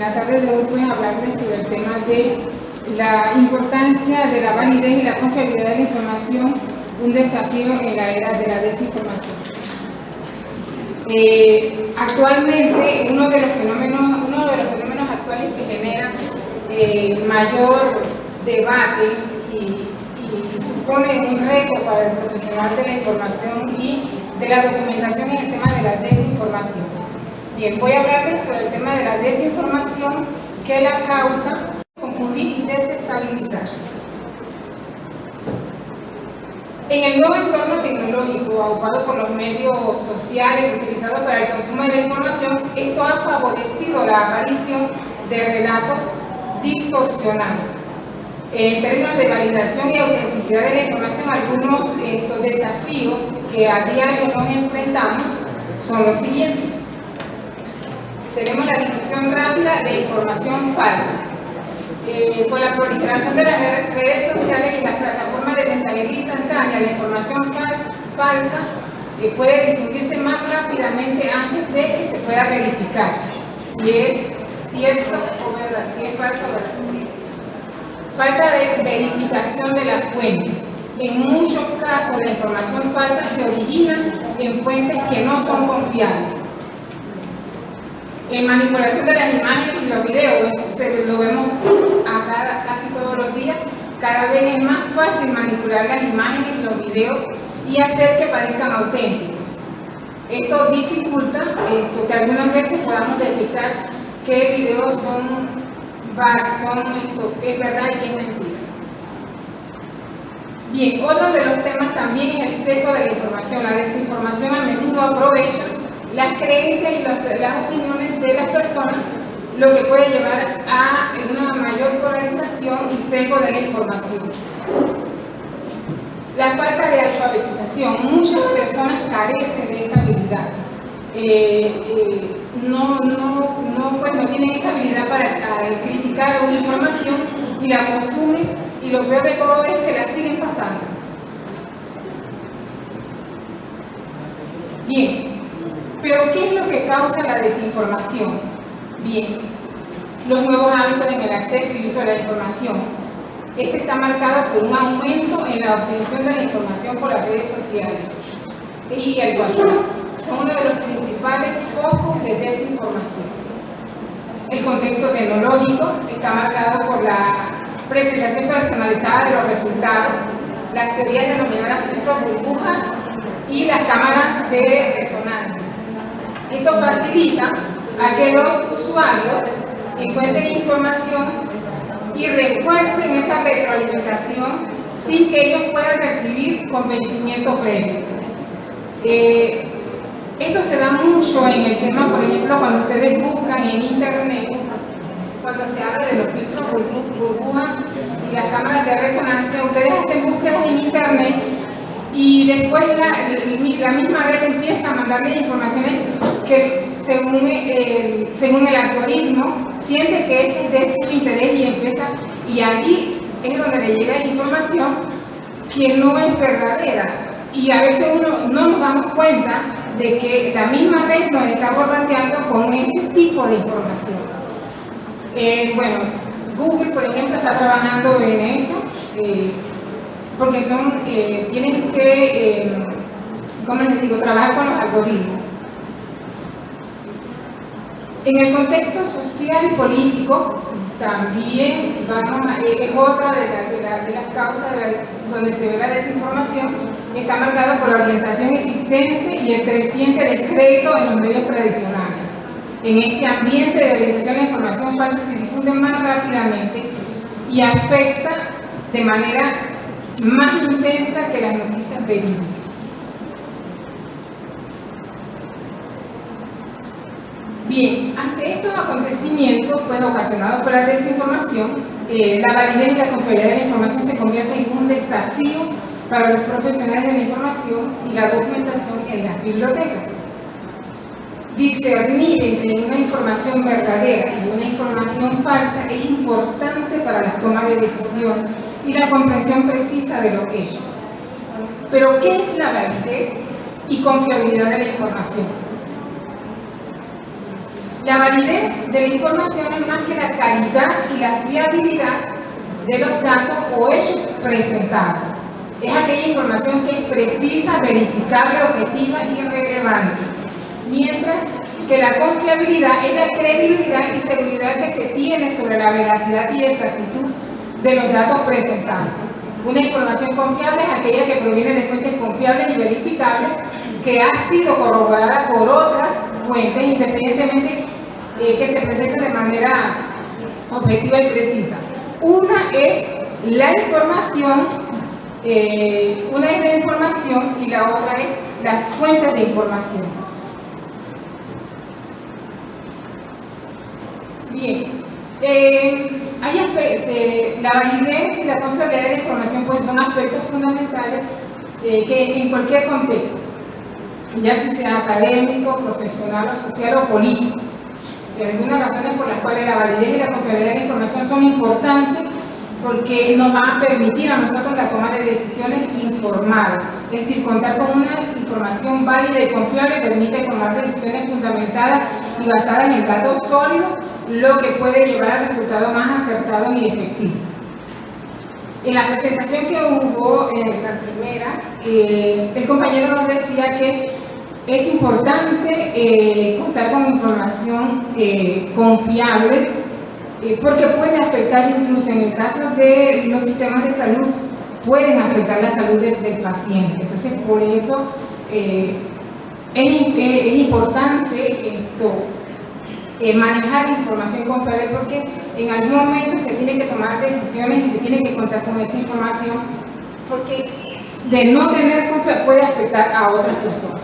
la tarde de hoy voy a hablarles sobre el tema de la importancia de la validez y la confiabilidad de la información, un desafío en la era de la desinformación. Actualmente, uno de los fenómenos actuales que genera mayor debate y supone un reto para el profesional de la información y de la documentación en el tema de la desinformación. Bien, voy a hablarles sobre el tema de la desinformación, que la causa, confundir y desestabilizar. En el nuevo entorno tecnológico ocupado por los medios sociales utilizados para el consumo de la información, esto ha favorecido la aparición de relatos distorsionados. En términos de validación y autenticidad de la información, algunos desafíos que a diario nos enfrentamos son los siguientes. Tenemos la difusión rápida de información falsa. Con la proliferación de las redes sociales y las plataformas de mensajería instantánea, la información falsa puede difundirse más rápidamente antes de que se pueda verificar si es cierto o verdad, si es falso o verdad. Falta de verificación de las fuentes. En muchos casos la información falsa se origina en fuentes que no son confiables. En manipulación de las imágenes y los videos, eso lo vemos casi todos los días. Cada vez es más fácil manipular las imágenes y los videos y hacer que parezcan auténticos. Esto dificulta que algunas veces podamos detectar qué videos es verdad y qué es mentira. Bien, otro de los temas también es el sesgo de la información. La desinformación a menudo aprovecha las creencias y las opiniones de las personas, lo que puede llevar a una mayor polarización y sesgo de la información. La falta de alfabetización. Muchas personas carecen de esta habilidad. No tienen esta habilidad para criticar una información y la consumen, y lo peor de todo es que la siguen pasando. Bien. Pero, ¿qué es lo que causa la desinformación? Bien, los nuevos hábitos en el acceso y uso de la información. Este está marcado por un aumento en la obtención de la información por las redes sociales y el WhatsApp. Son uno de los principales focos de desinformación. El contexto tecnológico está marcado por la presentación personalizada de los resultados, las teorías denominadas filtros burbujas y las cámaras de resonancia. Esto facilita a que los usuarios encuentren información y refuercen esa retroalimentación sin que ellos puedan recibir convencimiento previo. Esto se da mucho en el tema, por ejemplo, cuando ustedes buscan en internet, cuando se habla de los filtros burbujas y las cámaras de resonancia, ustedes hacen búsquedas en internet y después la misma red empieza a mandarles informaciones que según el algoritmo siente que es de su interés y allí es donde le llega información que no es verdadera, y a veces no nos damos cuenta de que la misma red nos está bombardeando con ese tipo de información. Bueno, Google, por ejemplo, está trabajando en eso, porque tienen que, trabajar con los algoritmos. En el contexto social y político, también es otra de las causas donde se ve la desinformación. Está marcado por la orientación existente y el creciente descrédito en los medios tradicionales. En este ambiente de orientación, la información falsa se difunde más rápidamente y afecta de manera más intensa que las noticias verídicas. Bien, ante estos acontecimientos ocasionados por la desinformación, la validez y la confiabilidad de la información se convierte en un desafío para los profesionales de la información y la documentación en las bibliotecas. Discernir entre una información verdadera y una información falsa es importante para la toma de decisión y la comprensión precisa de los hechos. Pero, ¿qué es la validez y confiabilidad de la información? La validez de la información es más que la calidad y la fiabilidad de los datos o hechos presentados. Es aquella información que es precisa, verificable, objetiva y relevante. Mientras que la confiabilidad es la credibilidad y seguridad que se tiene sobre la veracidad y exactitud de los datos presentados. Una información confiable es aquella que proviene de fuentes confiables y verificables, que ha sido corroborada por otras fuentes, independientemente que se presenten de manera objetiva y precisa. Una es la información y la otra es las fuentes de información. Bien, la validez y la confiabilidad de la información pues, son aspectos fundamentales que en cualquier contexto, ya sea académico, profesional, o social o político, algunas razones por las cuales la validez y la confiabilidad de la información son importantes, porque nos van a permitir a nosotros la toma de decisiones informadas. Es decir, contar con una información válida y confiable permite tomar decisiones fundamentadas y basadas en datos sólidos, lo que puede llevar a resultados más acertados y efectivos. En la presentación que hubo, en la primera, el compañero nos decía que es importante contar con información confiable, porque puede afectar, incluso en el caso de los sistemas de salud, pueden afectar la salud del paciente. Entonces, por eso es importante manejar información confiable, porque en algún momento se tiene que tomar decisiones y se tiene que contar con esa información, porque de no tener confianza puede afectar a otras personas.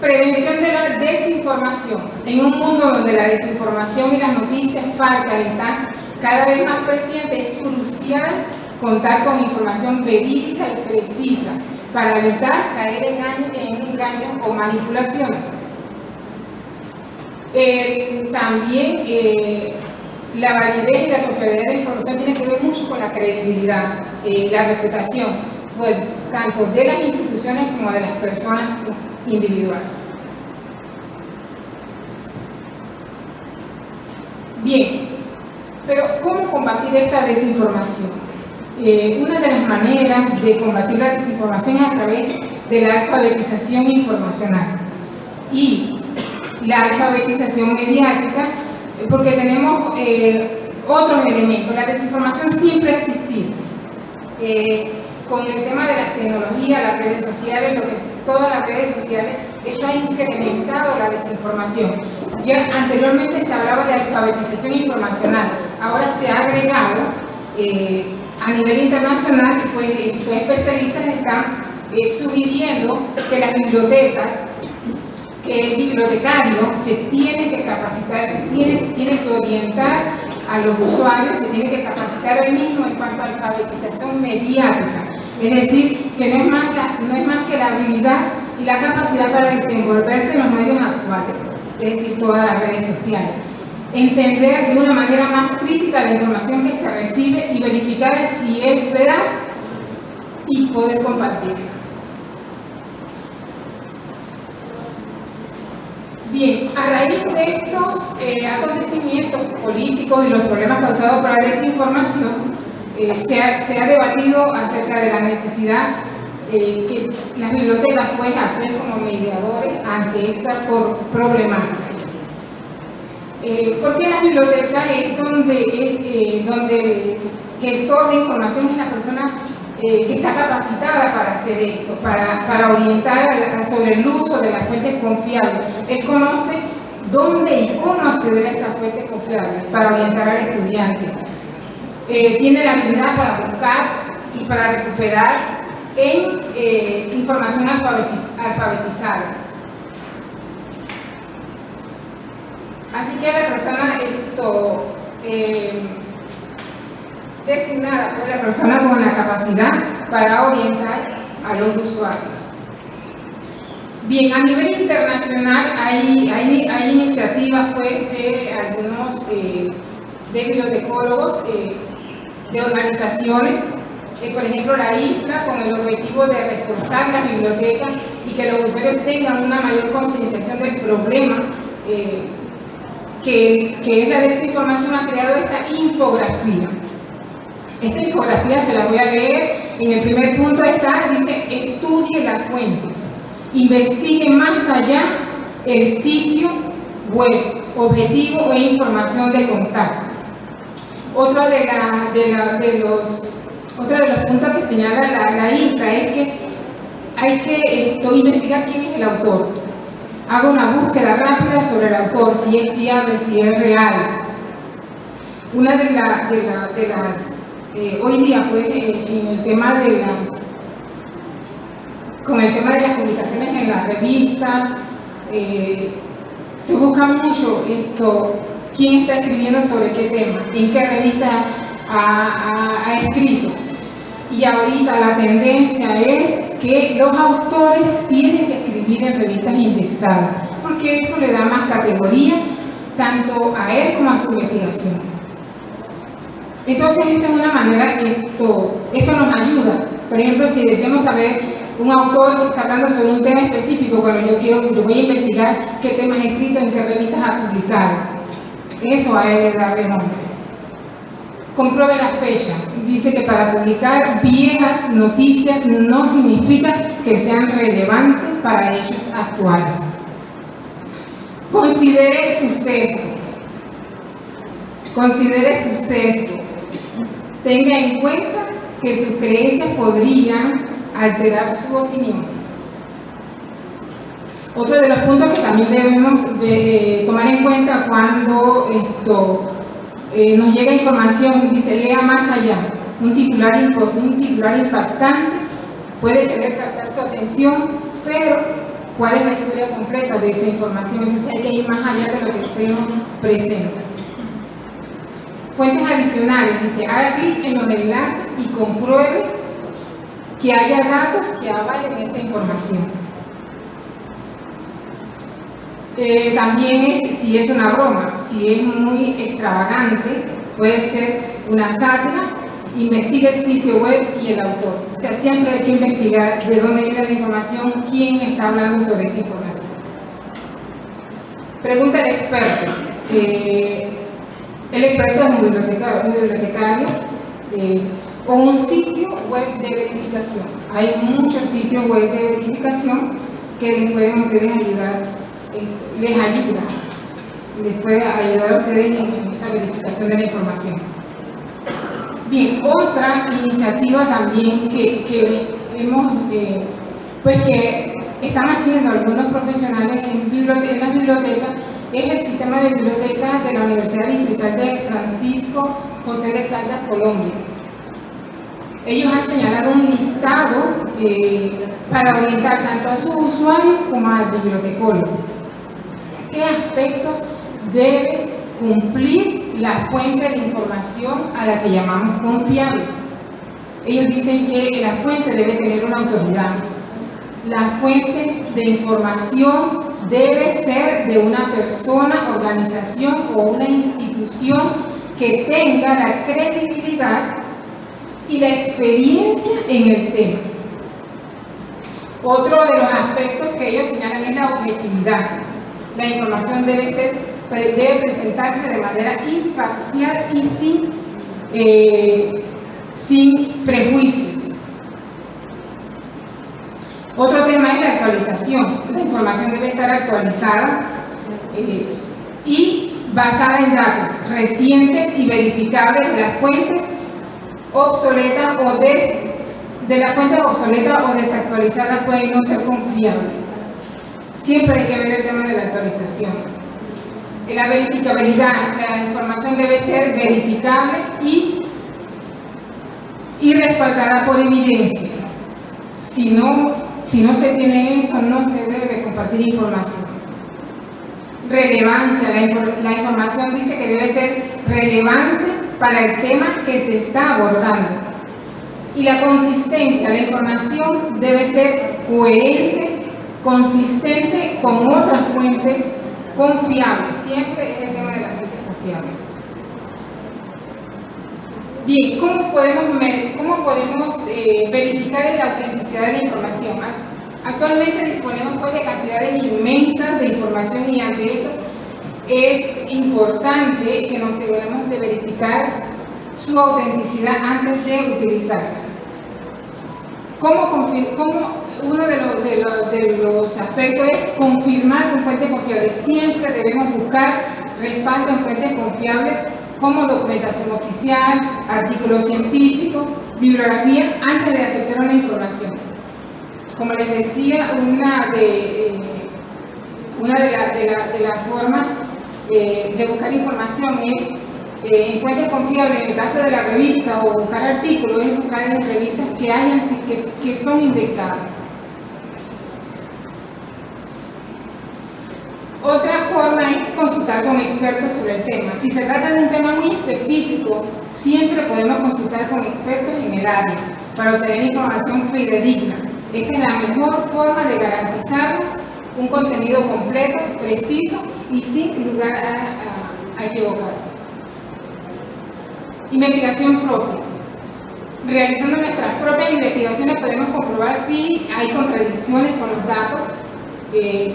Prevención de la desinformación. En un mundo donde la desinformación y las noticias falsas están cada vez más presentes, es crucial contar con información verídica y precisa para evitar caer en engaños o manipulaciones. También la validez y la confiabilidad de la información tiene que ver mucho con la credibilidad, la reputación, pues, tanto de las instituciones como de las personas individuales. Bien, pero ¿cómo combatir esta desinformación? Una de las maneras de combatir la desinformación es a través de la alfabetización informacional y la alfabetización mediática, porque tenemos otros elementos. La desinformación siempre ha existido. Con el tema de las tecnologías, las redes sociales, todas las redes sociales, eso ha incrementado la desinformación. Ya anteriormente se hablaba de alfabetización informacional, ahora se ha agregado a nivel internacional, pues estos especialistas están sugiriendo que las bibliotecas, que el bibliotecario se tiene que capacitar, tiene que orientar a los usuarios, se tiene que capacitar él mismo en cuanto a alfabetización mediática. Es decir, que no es más que la habilidad y la capacidad para desenvolverse en los medios actuales, es decir, todas las redes sociales. Entender de una manera más crítica la información que se recibe y verificar si es veraz y poder compartirla. Bien, a raíz de estos acontecimientos políticos y los problemas causados por la desinformación, se ha debatido acerca de la necesidad que las bibliotecas pues actúen como mediadores ante esta problemática. Porque las bibliotecas es donde el gestor de información es la persona que está capacitada para hacer esto, para orientar sobre el uso de las fuentes confiables. Él conoce dónde y cómo acceder a estas fuentes confiables para orientar al estudiante. Tiene la habilidad para buscar y para recuperar información alfabetizada. Así que la persona designada por la persona con la capacidad para orientar a los usuarios. Bien, a nivel internacional hay iniciativas pues, de algunos de bibliotecólogos, de organizaciones, por ejemplo la IFLA, con el objetivo de reforzar las bibliotecas y que los usuarios tengan una mayor concienciación del problema que es la desinformación, ha creado esta infografía. Esta infografía se la voy a leer. En el primer punto está, dice, estudie la fuente, investigue más allá el sitio web, objetivo e información de contacto. Otro de los puntos que señala la INTA es que hay que investigar quién es el autor. Haga una búsqueda rápida sobre el autor, si es fiable, si es real. Una de las hoy día, pues, en el tema con el tema de las publicaciones en las revistas, se busca mucho quién está escribiendo sobre qué tema, en qué revista ha escrito. Y ahorita la tendencia es que los autores tienen que escribir en revistas indexadas, porque eso le da más categoría tanto a él como a su investigación. Entonces, esta es una manera, esto nos ayuda. Por ejemplo, si deseamos saber un autor que está hablando sobre un tema específico, bueno, yo voy a investigar qué temas ha escrito, en qué revistas ha publicado. Eso a él le da renombre. Compruebe la fecha. Dice que para publicar viejas noticias no significa que sean relevantes para hechos actuales. Considere su sesgo. Considere su sesgo. Tenga en cuenta que sus creencias podrían alterar su opinión. Otro de los puntos que también debemos tomar en cuenta cuando nos llega información, dice, lea más allá. Un titular impactante puede querer captar su atención, pero ¿cuál es la historia completa de esa información? Entonces hay que ir más allá de lo que se nos presenta. Fuentes adicionales, dice, haga clic en los enlaces y compruebe que haya datos que avalen esa información. También si es una broma, si es muy extravagante, puede ser una sátira, investiga el sitio web y el autor. O sea, siempre hay que investigar de dónde viene la información, quién está hablando sobre esa información. Pregunta al experto. El experto es un bibliotecario o un sitio web de verificación. Hay muchos sitios web de verificación que les pueden ayudar, les puede ayudar a ustedes en esa verificación de la información. Bien, otra iniciativa también que están haciendo algunos profesionales en las bibliotecas es el sistema de bibliotecas de la Universidad Distrital de Francisco José de Caldas, Colombia. Ellos han señalado un listado para orientar tanto a sus usuarios como al bibliotecólogo. ¿Qué aspectos debe cumplir la fuente de información a la que llamamos confiable? Ellos dicen que la fuente debe tener una autoridad. La fuente de información debe ser de una persona, organización o una institución que tenga la credibilidad y la experiencia en el tema. Otro de los aspectos que ellos señalan es la objetividad. La información debe presentarse de manera imparcial y sin prejuicios. Otro tema es la actualización. La información debe estar actualizada y basada en datos recientes y verificables de las fuentes obsoletas o desactualizadas pueden no ser confiables. Siempre hay que ver el tema de la actualización. La verificabilidad, la información debe ser verificable y respaldada por evidencia. Si no se tiene eso, no se debe compartir información. Relevancia, la información dice que debe ser relevante para el tema que se está abordando. Y la consistencia, la información debe ser coherente, consistente con otras fuentes confiables. Siempre es el tema de las fuentes confiables. Bien, ¿cómo podemos verificar la autenticidad de la información? Actualmente disponemos pues de cantidades inmensas de información y ante esto es importante que nos aseguremos de verificar su autenticidad antes de utilizarla. Uno de los aspectos es confirmar con fuentes confiables. Siempre debemos buscar respaldo en fuentes confiables como documentación oficial, artículos científicos, bibliografía, antes de aceptar una información. Como les decía, una de las formas de buscar información es en fuentes confiables. En el caso de la revista o buscar artículos, es buscar en revistas que son indexadas. Otra forma es consultar con expertos sobre el tema. Si se trata de un tema muy específico, siempre podemos consultar con expertos en el área para obtener información fidedigna. Esta es la mejor forma de garantizarnos un contenido completo, preciso y sin lugar a equivocarnos. Investigación propia. Realizando nuestras propias investigaciones podemos comprobar si hay contradicciones con los datos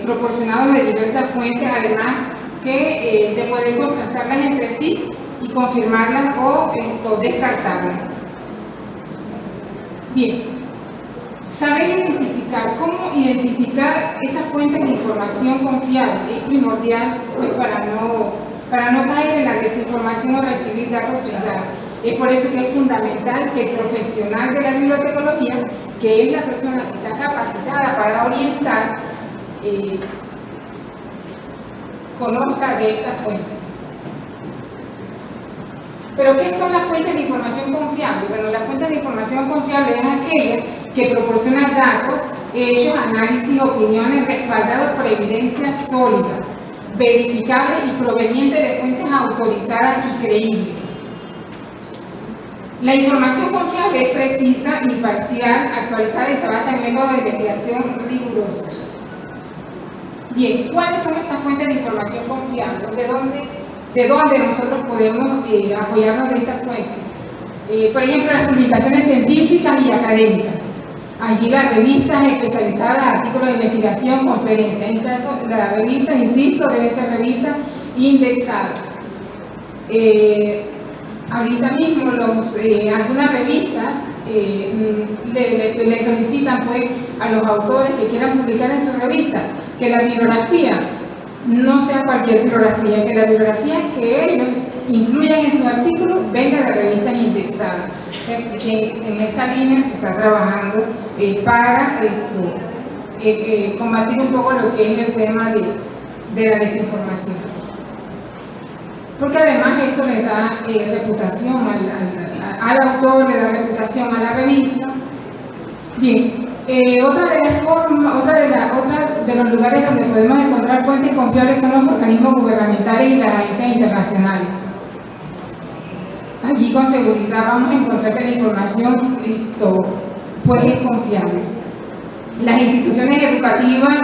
proporcionados de diversas fuentes, además que de poder contrastarlas entre sí y confirmarlas o descartarlas. Bien, saber cómo identificar esas fuentes de información confiable es primordial pues, para no caer en la desinformación o recibir datos sesgados. Es por eso que es fundamental que el profesional de la bibliotecología, que es la persona que está capacitada para orientar, conozca de estas fuentes. ¿Pero qué son las fuentes de información confiable? Bueno, las fuentes de información confiable es aquella que proporciona datos, hechos, análisis, opiniones respaldados por evidencia sólida, verificable y proveniente de fuentes autorizadas y creíbles. La información confiable es precisa, imparcial, actualizada y se basa en métodos de investigación rigurosos. Bien, ¿cuáles son esas fuentes de información confiable? ¿De dónde nosotros podemos apoyarnos de estas fuentes? Por ejemplo, las publicaciones científicas y académicas. Allí las revistas especializadas, artículos de investigación, conferencias. En caso de las revistas, insisto, deben ser revistas indexadas. Ahorita mismo algunas revistas le solicitan pues, a los autores que quieran publicar en su revista que la bibliografía no sea cualquier bibliografía, que la bibliografía que ellos incluyan en sus artículos venga de revistas indexadas. En esa línea se está trabajando para combatir un poco lo que es el tema de la desinformación. Porque además eso le da reputación al autor, le da reputación a la revista. Bien, otra de los lugares donde podemos encontrar fuentes confiables son los organismos gubernamentales y las agencias internacionales. Allí con seguridad vamos a encontrar que la información pues es confiable. Las instituciones educativas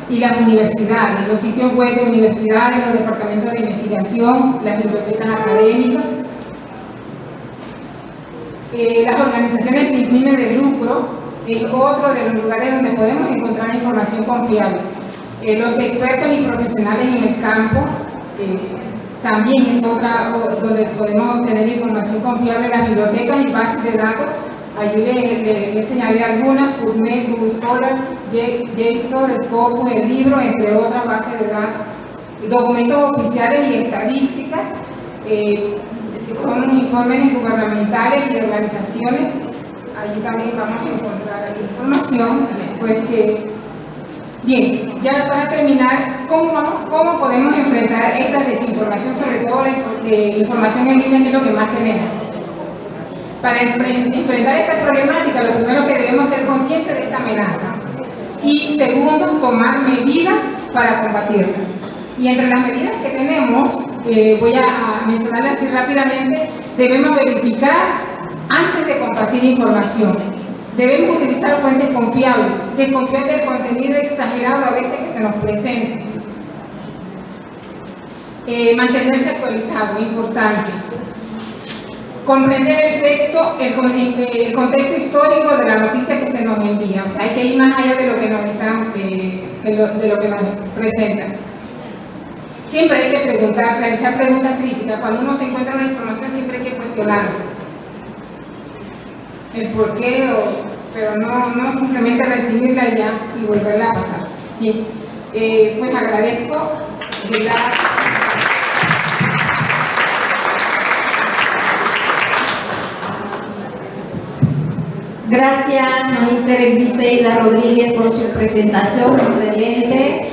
y las universidades, los sitios web de universidades, los departamentos de investigación, las bibliotecas académicas, las organizaciones sin fines de lucro es otro de los lugares donde podemos encontrar información confiable. Los expertos y profesionales en el campo también es otra donde podemos obtener información confiable. Las bibliotecas y bases de datos, allí les señalé algunas: PubMed, Google Scholar, JSTOR, Scopus, el libro, entre otras bases de datos. Documentos oficiales y estadísticas, que son informes gubernamentales y de organizaciones. Allí también vamos a encontrar información. Bien, ya para terminar, ¿cómo podemos enfrentar esta desinformación, sobre todo la información en línea, que es lo que más tenemos? Para enfrentar esta problemática, lo primero que debemos ser conscientes de esta amenaza. Y segundo, tomar medidas para combatirla. Y entre las medidas que tenemos, voy a mencionarlas así rápidamente. Debemos verificar antes de compartir información. Debemos utilizar fuentes confiables, desconfiar del contenido exagerado a veces que se nos presente. Mantenerse actualizado, importante. Comprender el texto, el contexto histórico de la noticia que se nos envía. O sea, hay que ir más allá de lo que nos presentan. Siempre hay que preguntar, realizar preguntas críticas. Cuando uno se encuentra una información, siempre hay que cuestionarse el por qué, pero no simplemente recibirla ya y volverla a pasar. Bien, pues agradezco de la... Gracias, Magister Griselda Rodríguez, por su presentación excelente.